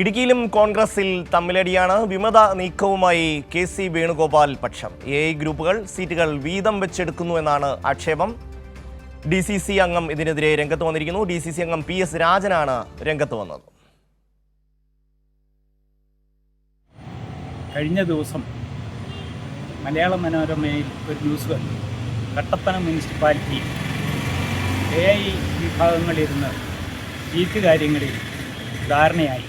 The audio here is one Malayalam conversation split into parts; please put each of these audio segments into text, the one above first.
ഇടുക്കിയിലും കോൺഗ്രസിൽ തമ്മിലടിയാണ്. വിമത നീക്കവുമായി KC വേണുഗോപാൽ പക്ഷം. AI ഗ്രൂപ്പുകൾ സീറ്റുകൾ വീതം വെച്ചെടുക്കുന്നു എന്നാണ് ആക്ഷേപം. DCC അംഗം ഇതിനെതിരെ രംഗത്ത് വന്നിരിക്കുന്നു. DCC അംഗം PS രാജനാണ് രംഗത്ത് വന്നത്. കഴിഞ്ഞ ദിവസം മലയാള മനോരമയിൽ ഒരു ന്യൂസ് വന്നു. കട്ടപ്പന മുനിസിപ്പാലിറ്റി AI വിഭാഗങ്ങളിരുന്ന് സീറ്റ് കാര്യങ്ങളിൽ ധാരണയായി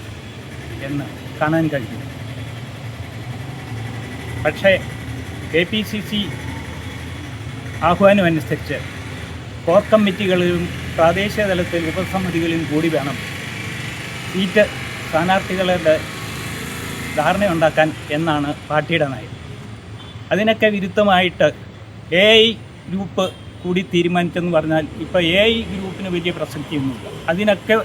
എന്ന് കാണാൻ കഴിഞ്ഞു. പക്ഷേ KPCC ആഹ്വാനമനുസരിച്ച് കോർ കമ്മിറ്റികളിലും പ്രാദേശിക തലത്തിൽ ഉപസമിതികളിലും കൂടി വേണം സീറ്റ് സ്ഥാനാർത്ഥികളുടെ ധാരണയുണ്ടാക്കാൻ എന്നാണ് പാർട്ടിയുടെ നയം. അതിനൊക്കെ വിരുദ്ധമായിട്ട് AI ഗ്രൂപ്പ് കൂടി തീരുമാനിച്ചെന്ന് പറഞ്ഞാൽ ഇപ്പോൾ AI ഗ്രൂപ്പിന് വലിയ പ്രസക്തിയൊന്നുമില്ല. അതിനൊക്കെ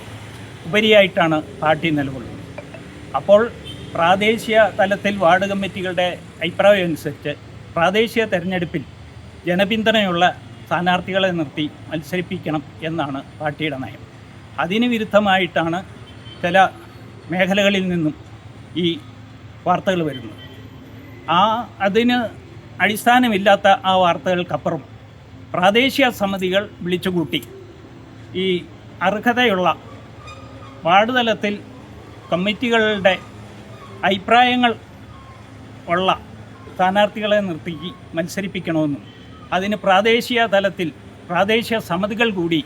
ഉപരിയായിട്ടാണ് പാർട്ടി നിലകൊള്ളുന്നത്. അപ്പോൾ പ്രാദേശിക തലത്തിൽ വാർഡ് കമ്മിറ്റികളുടെ അഭിപ്രായം അനുസരിച്ച് പ്രാദേശിക തെരഞ്ഞെടുപ്പിൽ ജനപിന്തുണയുള്ള സ്ഥാനാർത്ഥികളെ നിർത്തി മത്സരിപ്പിക്കണം എന്നാണ് പാർട്ടിയുടെ നയം. അതിന് വിരുദ്ധമായിട്ടാണ് ചില മേഖലകളിൽ നിന്നും ഈ വാർത്തകൾ വരുന്നത്. അതിന് അടിസ്ഥാനമില്ലാത്ത ആ വാർത്തകൾക്കപ്പുറം പ്രാദേശിക സമിതികൾ വിളിച്ചുകൂട്ടി ഈ അർഹതയുള്ള വാർഡ് തലത്തിൽ കമ്മിറ്റികളുടെ അഭിപ്രായങ്ങൾ ഉള്ള സ്ഥാനാർത്ഥികളെ നിർത്തി മത്സരിപ്പിക്കണമെന്നും അതിന് പ്രാദേശിക തലത്തിൽ പ്രാദേശിക സമിതികൾ കൂടി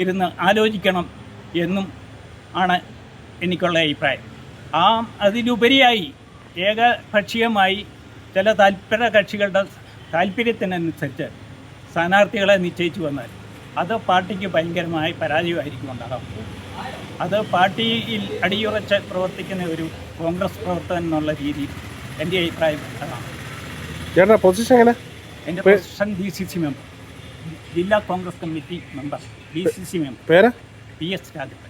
ഇരുന്ന് ആലോചിക്കണം എന്നും ആണ് എനിക്കുള്ള അഭിപ്രായം. അതിലുപരിയായി ഏകപക്ഷീയമായി ചില താൽപര്യ കക്ഷികളുടെ താല്പര്യത്തിനനുസരിച്ച് സ്ഥാനാർത്ഥികളെ നിശ്ചയിച്ചു വന്നാൽ അത് പാർട്ടിക്ക് ഭയങ്കരമായ പരാജയമായിരിക്കും ഉണ്ടാകാം. അത് പാർട്ടിയിൽ അടിയുറച്ച് പ്രവർത്തിക്കുന്ന ഒരു കോൺഗ്രസ് പ്രവർത്തകൻ എന്നുള്ള രീതിയിൽ എൻ്റെ അഭിപ്രായം അതാണ്. പൊസിഷൻ എൻ്റെ പൊസിഷൻ DCC മെമ്പർ, ജില്ലാ Congress committee member, DCC member PS Rajan.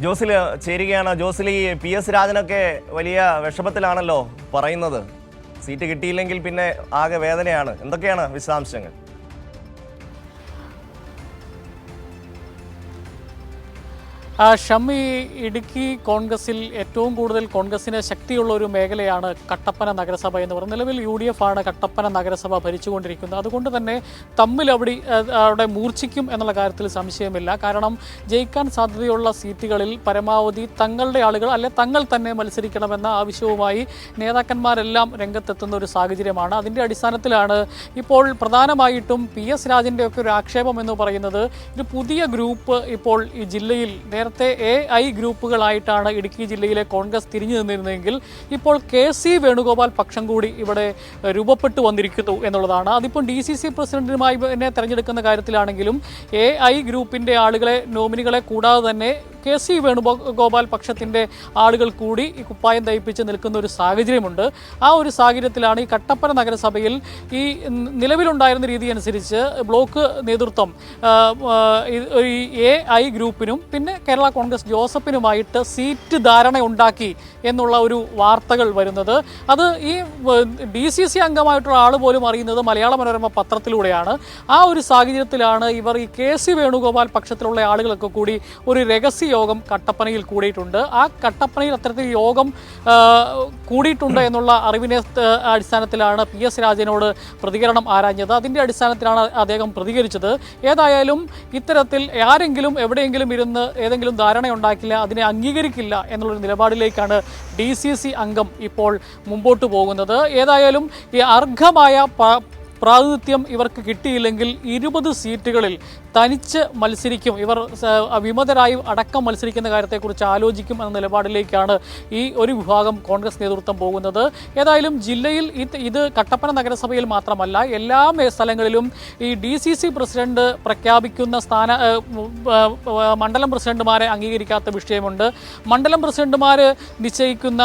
ജോസിൽ ചേരുകയാണ്. ജോസിൽ, ഈ PS രാജനൊക്കെ വലിയ വിഷമത്തിലാണല്ലോ പറയുന്നത്. സീറ്റ് കിട്ടിയില്ലെങ്കിൽ പിന്നെ ആകെ വേദനയാണ്. എന്തൊക്കെയാണ് വിശദാംശങ്ങൾ? ഷമ്മി, ഇടുക്കി കോൺഗ്രസിൽ ഏറ്റവും കൂടുതൽ കോൺഗ്രസിന് ശക്തിയുള്ള ഒരു മേഖലയാണ് കട്ടപ്പന നഗരസഭ എന്ന് പറയുന്നത്. നിലവിൽ UDF ആണ് കട്ടപ്പന നഗരസഭ ഭരിച്ചുകൊണ്ടിരിക്കുന്നത്. അതുകൊണ്ട് തന്നെ തമ്മിൽ അവിടെ മൂർച്ഛിക്കും എന്നുള്ള കാര്യത്തിൽ സംശയമില്ല. കാരണം ജയിക്കാൻ സാധ്യതയുള്ള സീറ്റുകളിൽ പരമാവധി തങ്ങളുടെ ആളുകൾ തങ്ങൾ തന്നെ മത്സരിക്കണമെന്ന ആവശ്യവുമായി നേതാക്കന്മാരെല്ലാം രംഗത്തെത്തുന്ന ഒരു സാഹചര്യമാണ്. അതിൻ്റെ അടിസ്ഥാനത്തിലാണ് ഇപ്പോൾ പ്രധാനമായിട്ടും PS രാജൻ്റെ ഒക്കെ ഒരു ആക്ഷേപം എന്ന് പറയുന്നത് ഒരു പുതിയ ഗ്രൂപ്പ് ഇപ്പോൾ ഈ ജില്ലയിൽ നേരത്തെ AI ഗ്രൂപ്പുകളായിട്ടാണ് ഇടുക്കി ജില്ലയിലെ കോൺഗ്രസ് തിരിഞ്ഞു നിന്നിരുന്നതെങ്കിൽ ഇപ്പോൾ KC വേണുഗോപാൽ പക്ഷം കൂടി ഇവിടെ രൂപപ്പെട്ടു വന്നിരിക്കുന്നു എന്നുള്ളതാണ്. അതിപ്പോൾ DCC പ്രസിഡന്റിനുമായി തന്നെ തിരഞ്ഞെടുക്കുന്ന കാര്യത്തിലാണെങ്കിലും AI ഗ്രൂപ്പിൻ്റെ നോമിനികളെ കൂടാതെ തന്നെ KC വേണുഗോപാൽ പക്ഷത്തിൻ്റെ ആളുകൾ കൂടി ഈ കുപ്പായം തയ്പ്പിച്ച് നിൽക്കുന്ന ഒരു സാഹചര്യമുണ്ട്. ആ ഒരു സാഹചര്യത്തിലാണ് ഈ കട്ടപ്പന നഗരസഭയിൽ ഈ നിലവിലുണ്ടായിരുന്ന രീതി അനുസരിച്ച് ബ്ലോക്ക് നേതൃത്വം ഈ AI ഗ്രൂപ്പിനും പിന്നെ കേരള കോൺഗ്രസ് ജോസഫിനുമായിട്ട് സീറ്റ് ധാരണ ഉണ്ടാക്കി എന്നുള്ള ഒരു വാർത്തകൾ വരുന്നത്. അത് ഈ DCC അംഗമായിട്ടുള്ള ആൾ പോലും അറിയുന്നത് മലയാള മനോരമ പത്രത്തിലൂടെയാണ്. ആ ഒരു സാഹചര്യത്തിലാണ് ഇവർ ഈ KC വേണുഗോപാൽ പക്ഷത്തിലുള്ള ആളുകളൊക്കെ കൂടി ഒരു രഹസ്യ യോഗം കട്ടപ്പനയിൽ കൂടിയിട്ടുണ്ട്. ആ കട്ടപ്പനയിൽ അത്തരത്തിൽ യോഗം കൂടിയിട്ടുണ്ട് എന്നുള്ള അറിവിനെ അടിസ്ഥാനത്തിലാണ് PS രാജനോട് പ്രതികരണം ആരാഞ്ഞത്. അതിൻ്റെ അടിസ്ഥാനത്തിലാണ് അദ്ദേഹം പ്രതികരിച്ചത്. ഏതായാലും ഇത്തരത്തിൽ ആരെങ്കിലും എവിടെയെങ്കിലും ഇരുന്ന് ഏതെങ്കിലും ധാരണയുണ്ടാക്കില്ല, അതിനെ അംഗീകരിക്കില്ല എന്നുള്ളൊരു നിലപാടിലേക്കാണ് DCC അംഗം ഇപ്പോൾ മുമ്പോട്ട് പോകുന്നത്. ഏതായാലും ഈ അർഹമായ പ്രാതിനിധ്യം ഇവർക്ക് കിട്ടിയില്ലെങ്കിൽ 20 സീറ്റുകളിൽ തനിച്ച് മത്സരിക്കും, ഇവർ വിമതരായി അടക്കം മത്സരിക്കുന്ന കാര്യത്തെക്കുറിച്ച് ആലോചിക്കും എന്ന നിലപാടിലേക്കാണ് ഈ ഒരു വിഭാഗം കോൺഗ്രസ് നേതൃത്വം പോകുന്നത്. ഏതായാലും ജില്ലയിൽ ഇത് കട്ടപ്പന നഗരസഭയിൽ മാത്രമല്ല എല്ലാ സ്ഥലങ്ങളിലും ഈ DCC പ്രസിഡന്റ് പ്രഖ്യാപിക്കുന്ന മണ്ഡലം പ്രസിഡന്റുമാരെ അംഗീകരിക്കാത്ത വിഷയമുണ്ട്. മണ്ഡലം പ്രസിഡന്റുമാർ നിശ്ചയിക്കുന്ന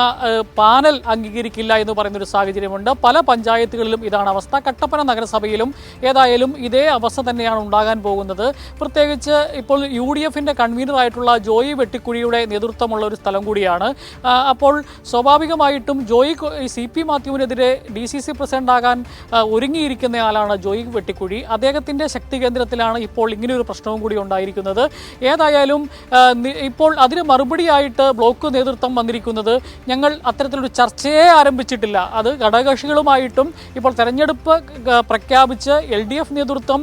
പാനൽ അംഗീകരിക്കില്ല എന്ന് പറയുന്നൊരു സാഹചര്യമുണ്ട്. പല പഞ്ചായത്തുകളിലും ഇതാണ് അവസ്ഥ. കട്ടപ്പന നഗരസഭയിലും ഏതായാലും ഇതേ അവസ്ഥ തന്നെയാണ് ഉണ്ടാകാൻ പോകുന്നത്. പ്രത്യേകിച്ച് ഇപ്പോൾ UDFിൻ്റെ കൺവീനറായിട്ടുള്ള ജോയി വെട്ടിക്കുഴിയുടെ നേതൃത്വമുള്ള ഒരു സ്ഥലം കൂടിയാണ്. അപ്പോൾ സ്വാഭാവികമായിട്ടും ജോയി CP മാത്യുവിനെതിരെ DCC പ്രസിഡന്റാകാൻ ഒരുങ്ങിയിരിക്കുന്നയാളാണ് ജോയി വെട്ടിക്കുഴി. അദ്ദേഹത്തിൻ്റെ ശക്തി കേന്ദ്രത്തിലാണ് ഇപ്പോൾ ഇങ്ങനെയൊരു പ്രശ്നവും കൂടി ഉണ്ടായിരിക്കുന്നത്. ഏതായാലും ഇപ്പോൾ അതിന് മറുപടിയായിട്ട് ബ്ലോക്ക് നേതൃത്വം വന്നിരിക്കുന്നത് ഞങ്ങൾ അത്തരത്തിലൊരു ചർച്ചയെ ആരംഭിച്ചിട്ടില്ല, അത് ഘടകകക്ഷികളുമായിട്ടും ഇപ്പോൾ തെരഞ്ഞെടുപ്പ് പ്രഖ്യാപിച്ച് LDF നേതൃത്വം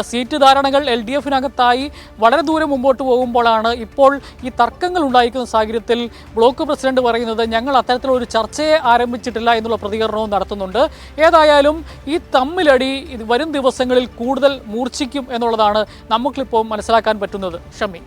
സീറ്റ് ധാരണകൾ LDFിനകത്തായി വളരെ ദൂരം മുമ്പോട്ട് പോകുമ്പോഴാണ് ഇപ്പോൾ ഈ തർക്കങ്ങൾ ഉണ്ടായിരിക്കുന്ന സാഹചര്യത്തിൽ ബ്ലോക്ക് പ്രസിഡന്റ് പറയുന്നത് ഞങ്ങൾ അത്തരത്തിലൊരു ചർച്ചയെ ആരംഭിച്ചിട്ടില്ല എന്നുള്ള പ്രതികരണവും നടത്തുന്നുണ്ട്. ഏതായാലും ഈ തമ്മിലടി വരും ദിവസങ്ങളിൽ കൂടുതൽ മൂർച്ഛിക്കും എന്നുള്ളതാണ് നമുക്കിപ്പോൾ മനസ്സിലാക്കാൻ പറ്റുന്നത്. ഷമി.